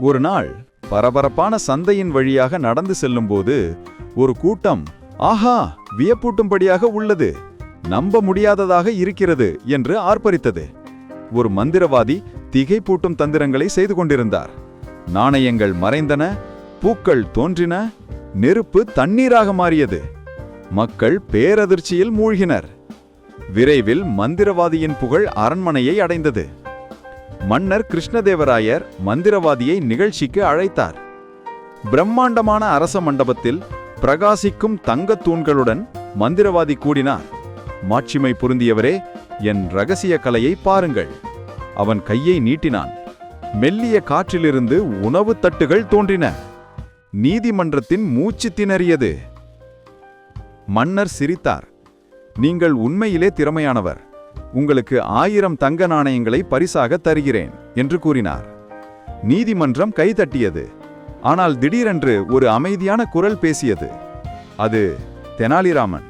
ஒரு நாள் பரபரப்பான சந்தையின் வழியாக நடந்து செல்லும்போது ஒரு கூட்டம், ஆஹா, வியப்பூட்டும்படியாக உள்ளது, நம்ப முடியாததாக இருக்கிறது என்று ஆர்ப்பரித்தது. ஒரு மந்திரவாதி திகைப்பூட்டும் தந்திரங்களை செய்து கொண்டிருந்தார். நாணயங்கள் மறைந்தன, பூக்கள் தோன்றின, நெருப்பு தண்ணீராக மாறியது. மக்கள் பேரதிர்ச்சியில் மூழ்கினர். விரைவில் மந்திரவாதியின் புகழ் அரண்மனையை அடைந்தது. மன்னர் கிருஷ்ணதேவராயர் மந்திரவாதியை நிகழ்ச்சிக்கு அழைத்தார். பிரம்மாண்டமான அரச மண்டபத்தில் பிரகாசிக்கும் தங்கத் தூண்களுடன் மந்திரவாதி கூடினார். மாட்சிமை பொருந்தியவரே, என் ரகசிய கலையை பாருங்கள். அவன் கையை நீட்டினான். மெல்லிய காற்றிலிருந்து உணவு தட்டுகள் தோன்றின. நீதிமன்றத்தின் மூச்சு திணறியது. மன்னர் சிரித்தார். நீங்கள் உண்மையிலே திறமையானவர். உங்களுக்கு 1000 தங்க நாணயங்களை பரிசாக தருகிறேன் என்று கூறினார். நீதிமன்றம் கைதட்டியது. ஆனால் திடீரென்று ஒரு அமைதியான குரல் பேசியது. அது தெனாலிராமன்.